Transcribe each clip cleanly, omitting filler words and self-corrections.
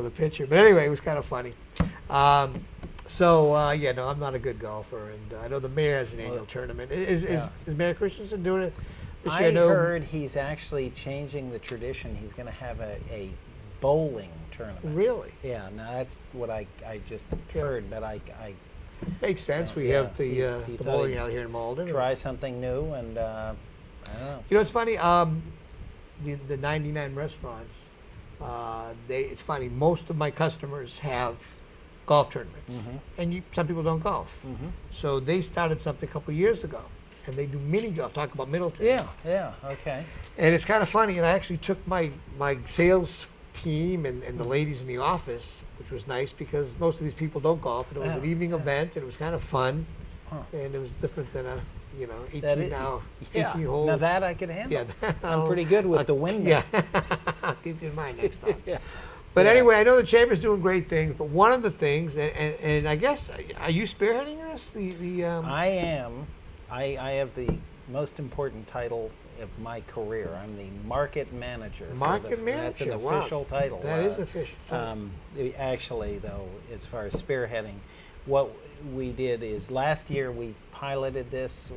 the picture. But anyway, it was kind of funny. Yeah, no, I'm not a good golfer, and I know the mayor has an annual tournament. Is Mayor Christensen doing it this year? I heard he's actually changing the tradition. He's going to have a bowling tournament. Really? Yeah, now that's what I just heard, but I makes sense. We have the bowling out here in Malden. Try something new, and I don't know. You know, it's funny. The 99 restaurants. It's funny. Most of my customers have golf tournaments, and some people don't golf. So they started something a couple of years ago, and they do mini golf. Talk about Middleton. Yeah, okay. And it's kind of funny. And I actually took my sales team and the ladies in the office, which was nice because most of these people don't golf. And it was an evening event, and it was kind of fun, and it was different than a 18 hole. Now that I could handle. Yeah, I'm pretty good with the wind. Yeah, I'll keep you in mind next time. But anyway, I know the Chamber's doing great things, but one of the things, and I guess, are you spearheading this? I am. I have the most important title of my career. I'm the market manager. Market manager? That's an official title. That is official. Actually, though, as far as spearheading, what we did is last year we piloted this.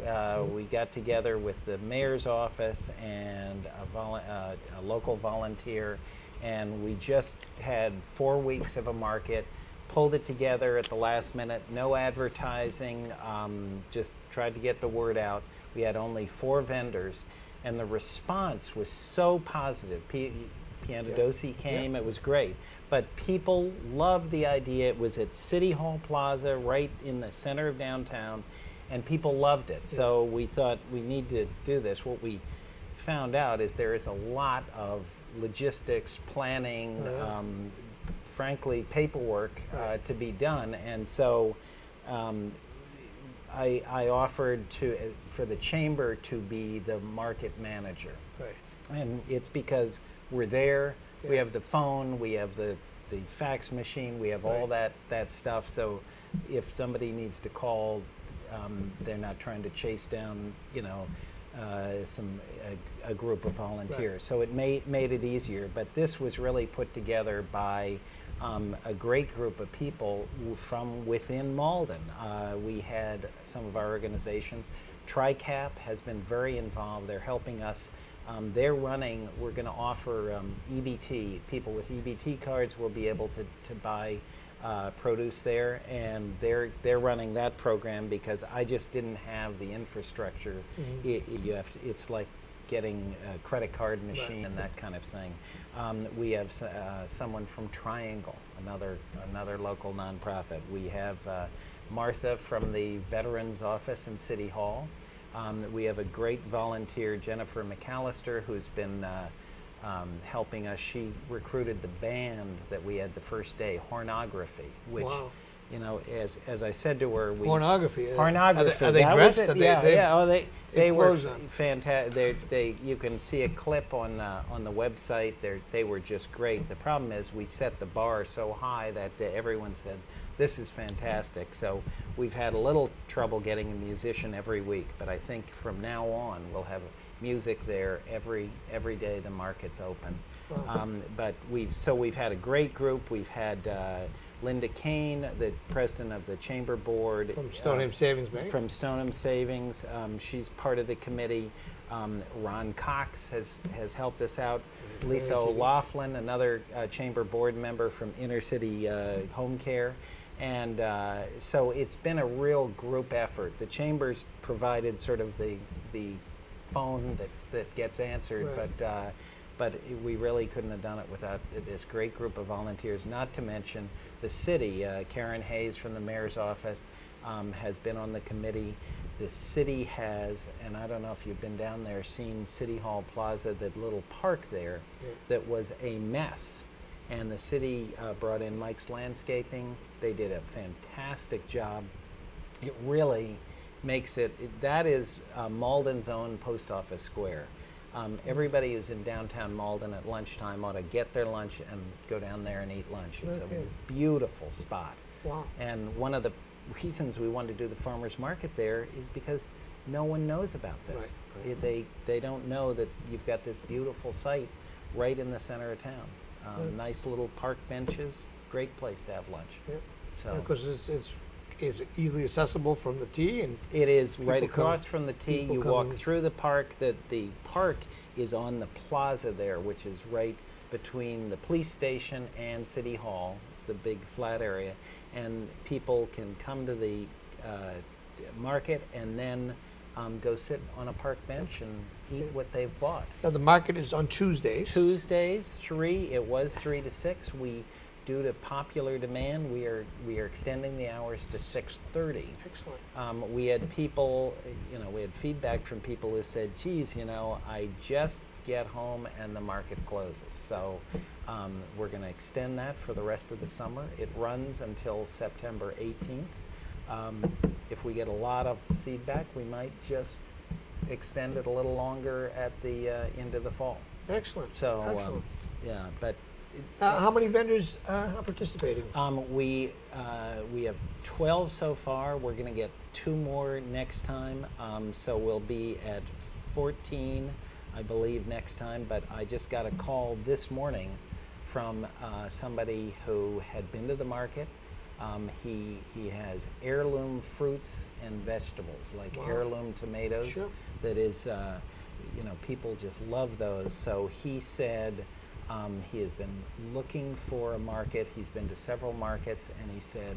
We got together with the mayor's office and a local volunteer, and we just had 4 weeks of a market, pulled it together at the last minute, no advertising, just tried to get the word out. We had only 4 vendors, and the response was so positive. Piantadosi came, it was great. But people loved the idea. It was at City Hall Plaza, right in the center of downtown, and people loved it. So we thought we need to do this. What we found out is there is a lot of logistics, planning, frankly, paperwork to be done. And so I offered for the Chamber to be the market manager. Right. And it's because we're there. We have the phone, we have the fax machine, we have all that stuff. So if somebody needs to call, they're not trying to chase down, a group of volunteers. Right. So it made it easier. But this was really put together by a great group of people from within Malden. We had some of our organizations. TRICAP has been very involved. They're helping us. We're going to offer EBT. People with EBT cards will be able to buy produce there, and they're running that program because I just didn't have the infrastructure. It's like getting a credit card machine and that kind of thing. We have someone from Triangle, another local nonprofit. We have Martha from the Veterans Office in City Hall. We have a great volunteer, Jennifer McAllister, who's been helping us. She recruited the band that we had the first day, Hornography, which, as I said to her, Hornography. Hornography. Are they dressed? They were fantastic. You can see a clip on the website. They were just great. The problem is we set the bar so high that everyone said, this is fantastic. So we've had a little trouble getting a musician every week, but I think from now on we'll have music there every day the market's open. But we've had a great group. We've had Linda Kane, the president of the Chamber Board. From Stoneham Savings Bank? From Stoneham Savings. She's part of the committee. Ron Cox has helped us out. Lisa O'Laughlin, another Chamber Board member from Inner City Home Care. And so it's been a real group effort. The Chamber's provided sort of the phone that gets answered, but we really couldn't have done it without this great group of volunteers, not to mention the city. Karen Hayes from the mayor's office has been on the committee. The city has, and I don't know if you've been down there, seen City Hall Plaza, that little park there that was a mess. And the city brought in Mike's Landscaping. They did a fantastic job. It really makes that is Malden's own post office square. Everybody who's in downtown Malden at lunchtime ought to get their lunch and go down there and eat lunch. It's a beautiful spot. Wow. And one of the reasons we wanted to do the farmers market there is because no one knows about this. Right. They don't know that you've got this beautiful site right in the center of town. Nice little park benches. Great place to have lunch. Yeah. So Because it's easily accessible from the T, and it is right people across from the T. people You walk coming- through the park. The park is on the plaza there, which is right between the police station and City Hall. It's a big flat area, and people can come to the market and then go sit on a park bench and eat what they've bought. now the market is on Tuesdays. Tuesdays, it was 3 to 6. Due to popular demand, we are extending the hours to 6:30. Excellent. We had people, we had feedback from people who said, geez, I just get home and the market closes. So we're going to extend that for the rest of the summer. It runs until September 18th. If we get a lot of feedback, we might just extend it a little longer at the end of the fall. Excellent. So, Excellent. yeah, but How many vendors are participating? we have 12 so far. We're going to get 2 more next time. So we'll be at 14, I believe, next time. But I just got a call this morning from somebody who had been to the market. He has heirloom fruits and vegetables, like Wow. heirloom tomatoes. Sure. That is, people just love those. So he said he has been looking for a market. He's been to several markets, and he said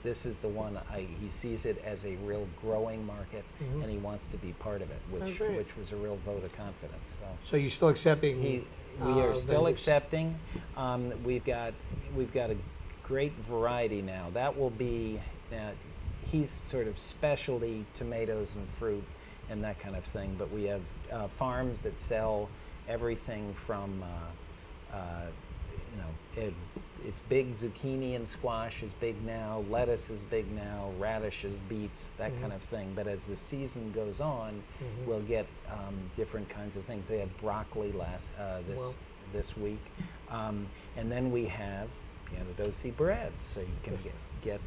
this is the one. He sees it as a real growing market, and he wants to be part of it, which was a real vote of confidence. So you're still accepting? We are still vendors? accepting. We've got a great variety now. That will be. He's sort of specialty tomatoes and fruit and that kind of thing. But we have farms that sell everything from, it's big. Zucchini and squash is big now. Lettuce is big now. Radishes, beets, that kind of thing. But as the season goes on, we'll get different kinds of things. They had broccoli this week, and then we have Pianadosi bread, so you can get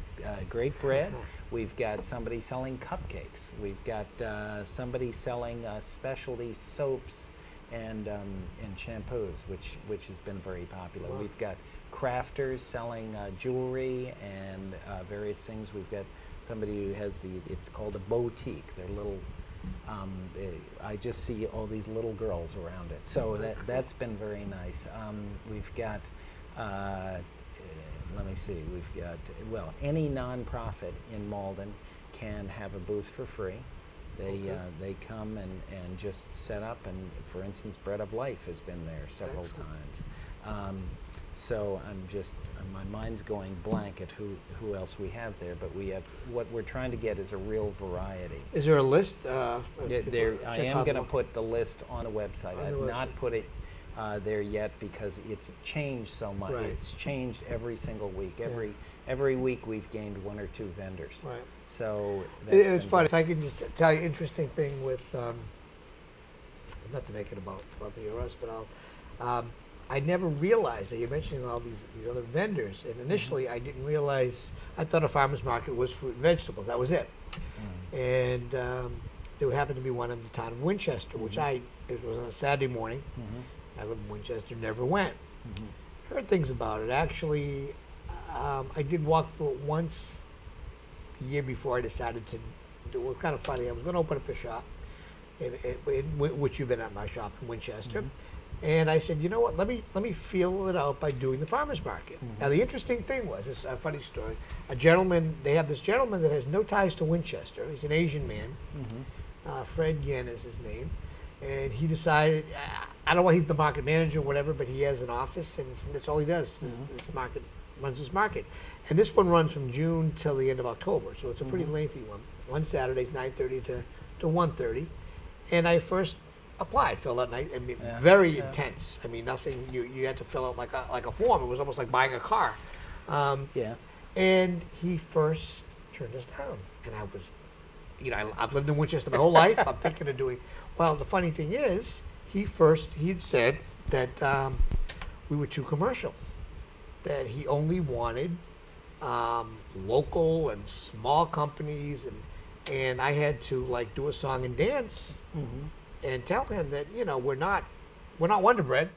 great bread. We've got somebody selling cupcakes. We've got somebody selling specialty soaps and shampoos, which has been very popular. Wow. We've got crafters selling jewelry and various things. We've got somebody who has it's called a boutique. They're little, I just see all these little girls around it. So that's been very nice. We've got, let me see, we've got, any nonprofit in Malden can have a booth for free. They come and just set up, and for instance, Bread of Life has been there several times. So my mind's going blank at who else we have there, but we have, what we're trying to get is a real variety. Is there a list? I am going to put the list on the website. I've not put it there yet because it's changed so much. Right. It's changed every single week. Every week we've gained 1 or 2 vendors. Right. So It's funny. If I could just tell you an interesting thing with, not to make it about me or us, but I never realized that you're mentioning all these other vendors, and initially I didn't realize, I thought a farmer's market was fruit and vegetables, that was it. And there happened to be one in the town of Winchester, which it was on a Saturday morning. I live in Winchester, never went. Heard things about it. Actually, I did walk through it once the year before I decided to do it. It was kind of funny. I was going to open up a shop, which you've been at my shop in Winchester. And I said, you know what, let me feel it out by doing the farmer's market. Now, the interesting thing was, it's a funny story, they have this gentleman that has no ties to Winchester. He's an Asian man. Fred Yen is his name. And he decided, I don't know why he's the market manager or whatever, but he has an office, and that's all he does, is runs this market. And this one runs from June till the end of October, so it's a pretty lengthy one. One Saturday, 9:30 to 1:30. And I first applied, filled out, very intense. I mean, nothing, you had to fill out like a form. It was almost like buying a car. And he first turned us down. And I was, I've lived in Winchester my whole life. I'm thinking of doing, well, the funny thing is, he'd said that we were too commercial, that he only wanted local and small companies, and I had to do a song and dance and tell him that we're not Wonder Bread,